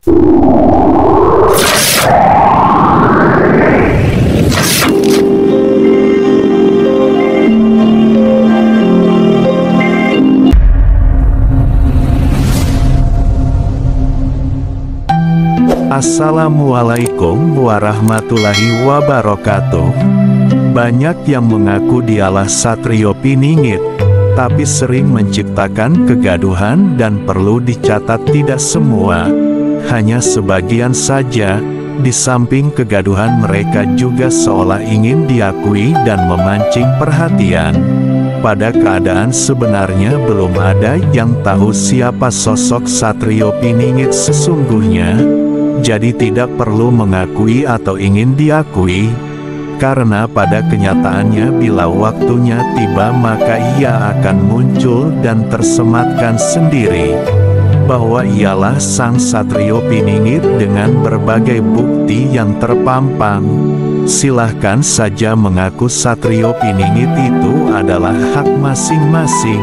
Assalamualaikum warahmatullahi wabarakatuh. Banyak yang mengaku dialah Satrio Piningit, tapi sering menciptakan kegaduhan dan perlu dicatat tidak semua, hanya sebagian saja. Di samping kegaduhan mereka juga seolah ingin diakui dan memancing perhatian. Pada keadaan sebenarnya belum ada yang tahu siapa sosok Satrio Piningit sesungguhnya. Jadi tidak perlu mengakui atau ingin diakui, karena pada kenyataannya bila waktunya tiba maka ia akan muncul dan tersematkan sendiri, bahwa ialah sang Satrio Piningit dengan berbagai bukti yang terpampang. Silahkan saja mengaku Satrio Piningit itu adalah hak masing-masing.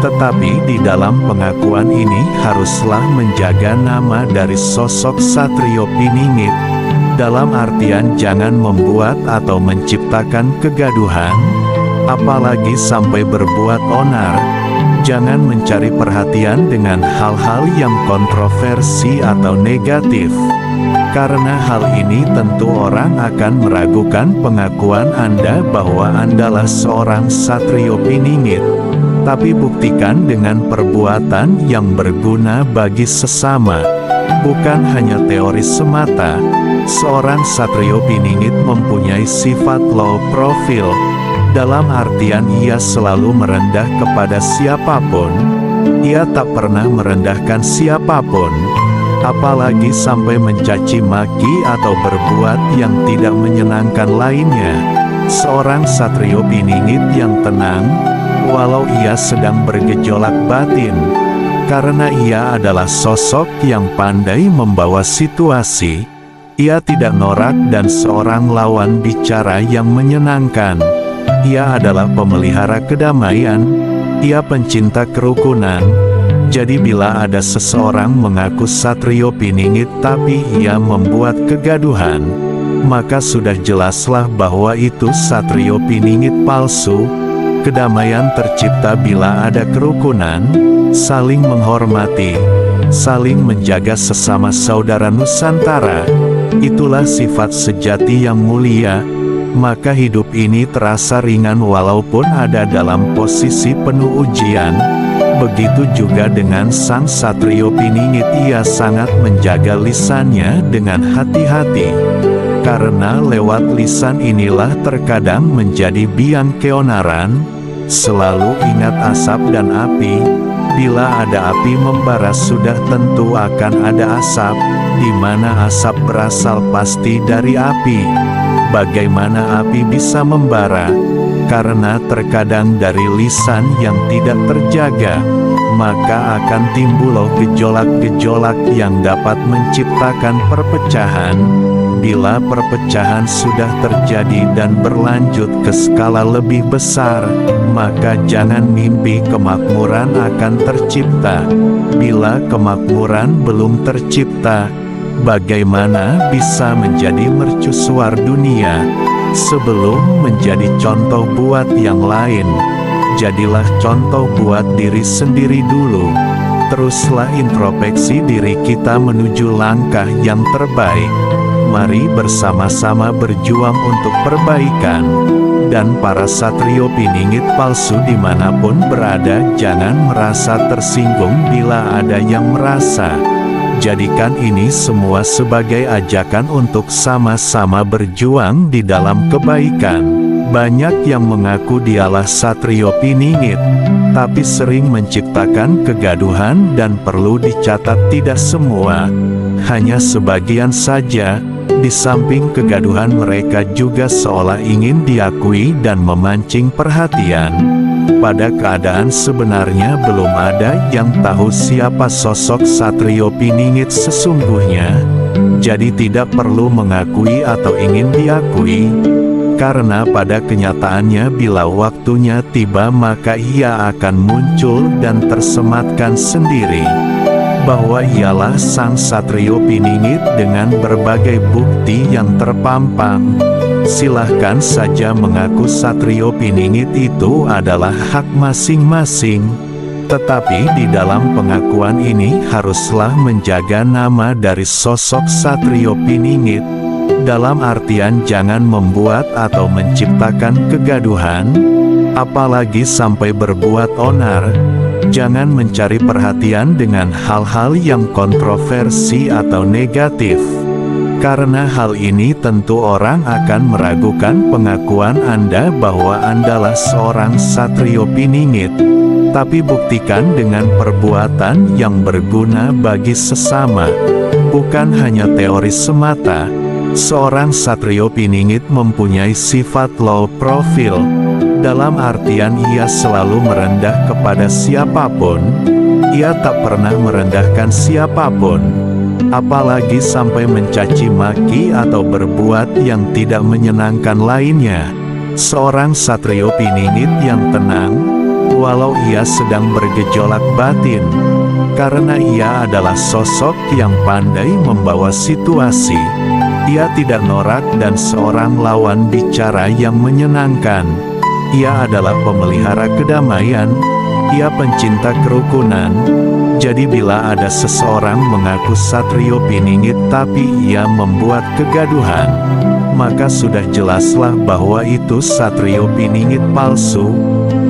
Tetapi di dalam pengakuan ini haruslah menjaga nama dari sosok Satrio Piningit, dalam artian jangan membuat atau menciptakan kegaduhan, apalagi sampai berbuat onar. Jangan mencari perhatian dengan hal-hal yang kontroversi atau negatif, karena hal ini tentu orang akan meragukan pengakuan Anda bahwa Andalah seorang Satrio Piningit. Tapi buktikan dengan perbuatan yang berguna bagi sesama, bukan hanya teori semata. Seorang Satrio Piningit mempunyai sifat low profile, dalam artian ia selalu merendah kepada siapapun. Ia tak pernah merendahkan siapapun, apalagi sampai mencaci maki atau berbuat yang tidak menyenangkan lainnya. Seorang Satrio Piningit yang tenang, walau ia sedang bergejolak batin, karena ia adalah sosok yang pandai membawa situasi. Ia tidak norak dan seorang lawan bicara yang menyenangkan. Ia adalah pemelihara kedamaian, ia pencinta kerukunan. Jadi bila ada seseorang mengaku Satrio Piningit tapi ia membuat kegaduhan, maka sudah jelaslah bahwa itu Satrio Piningit palsu. Kedamaian tercipta bila ada kerukunan, saling menghormati, saling menjaga sesama saudara Nusantara. Itulah sifat sejati yang mulia, maka hidup ini terasa ringan walaupun ada dalam posisi penuh ujian. Begitu juga dengan sang Satrio Piningit, ia sangat menjaga lisannya dengan hati-hati. Karena lewat lisan inilah terkadang menjadi biang keonaran. Selalu ingat asap dan api. Bila ada api membara sudah tentu akan ada asap. Di mana asap berasal pasti dari api. Bagaimana api bisa membara? Karena terkadang dari lisan yang tidak terjaga, maka akan timbul gejolak-gejolak yang dapat menciptakan perpecahan. Bila perpecahan sudah terjadi dan berlanjut ke skala lebih besar, maka jangan mimpi kemakmuran akan tercipta. Bila kemakmuran belum tercipta, bagaimana bisa menjadi mercusuar dunia? Sebelum menjadi contoh buat yang lain, jadilah contoh buat diri sendiri dulu. Teruslah introspeksi diri kita menuju langkah yang terbaik. Mari bersama-sama berjuang untuk perbaikan. Dan para Satrio Piningit palsu dimanapun berada, jangan merasa tersinggung bila ada yang merasa. Jadikan ini semua sebagai ajakan untuk sama-sama berjuang di dalam kebaikan. Banyak yang mengaku dialah Satrio Piningit, tapi sering menciptakan kegaduhan dan perlu dicatat tidak semua, hanya sebagian saja. Di samping kegaduhan mereka juga seolah ingin diakui dan memancing perhatian. Pada keadaan sebenarnya belum ada yang tahu siapa sosok Satrio Piningit sesungguhnya. Jadi tidak perlu mengakui atau ingin diakui, karena pada kenyataannya bila waktunya tiba maka ia akan muncul dan tersematkan sendiri. bahwa ialah sang Satrio Piningit dengan berbagai bukti yang terpampang. Silahkan saja mengaku Satrio Piningit itu adalah hak masing-masing. Tetapi di dalam pengakuan ini haruslah menjaga nama dari sosok Satrio Piningit. Dalam artian jangan membuat atau menciptakan kegaduhan, apalagi sampai berbuat onar. Jangan mencari perhatian dengan hal-hal yang kontroversi atau negatif. Karena hal ini tentu orang akan meragukan pengakuan Anda bahwa Andalah seorang Satrio Piningit. Tapi buktikan dengan perbuatan yang berguna bagi sesama. Bukan hanya teori semata. Seorang Satrio Piningit mempunyai sifat low profile. Dalam artian ia selalu merendah kepada siapapun. Ia tak pernah merendahkan siapapun. Apalagi sampai mencaci maki atau berbuat yang tidak menyenangkan lainnya. Seorang Satrio Piningit yang tenang, walau ia sedang bergejolak batin. Karena ia adalah sosok yang pandai membawa situasi. Ia tidak norak dan seorang lawan bicara yang menyenangkan. Ia adalah pemelihara kedamaian. Ia pencinta kerukunan. Jadi bila ada seseorang mengaku Satrio Piningit tapi ia membuat kegaduhan, maka sudah jelaslah bahwa itu Satrio Piningit palsu.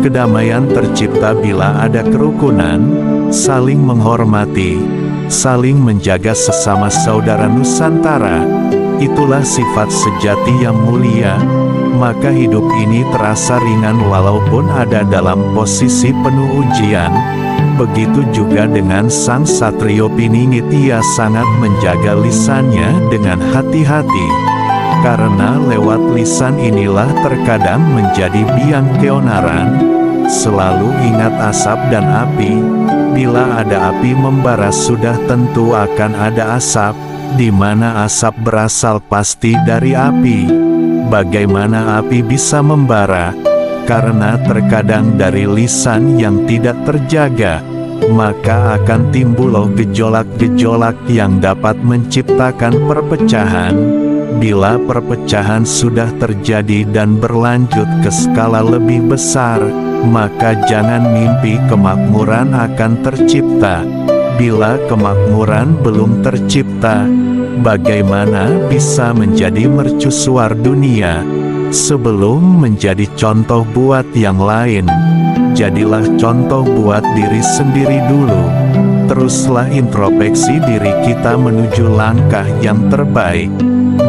Kedamaian tercipta bila ada kerukunan, saling menghormati, saling menjaga sesama saudara Nusantara. Itulah sifat sejati yang mulia. Maka hidup ini terasa ringan walaupun ada dalam posisi penuh ujian. Begitu juga dengan sang Satrio Piningit, ia sangat menjaga lisannya dengan hati-hati. Karena lewat lisan inilah terkadang menjadi biang keonaran. Selalu ingat asap dan api. Bila ada api membara sudah tentu akan ada asap. Di mana asap berasal pasti dari api. Bagaimana api bisa membara? Karena terkadang dari lisan yang tidak terjaga, maka akan timbul gejolak-gejolak yang dapat menciptakan perpecahan. Bila perpecahan sudah terjadi dan berlanjut ke skala lebih besar, maka jangan mimpi kemakmuran akan tercipta. Bila kemakmuran belum tercipta, bagaimana bisa menjadi mercusuar dunia? Sebelum menjadi contoh buat yang lain, jadilah contoh buat diri sendiri dulu. Teruslah introspeksi diri kita menuju langkah yang terbaik.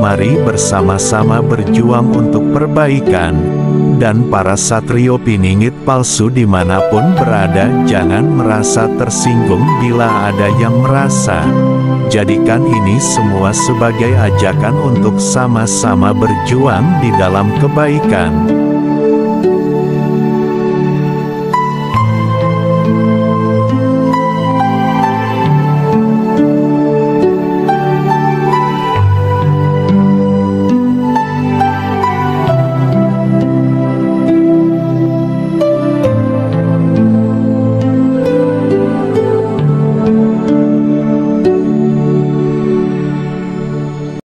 Mari bersama-sama berjuang untuk perbaikan. Dan para Satrio Piningit palsu dimanapun berada, jangan merasa tersinggung bila ada yang merasa. Jadikan ini semua sebagai ajakan untuk sama-sama berjuang di dalam kebaikan.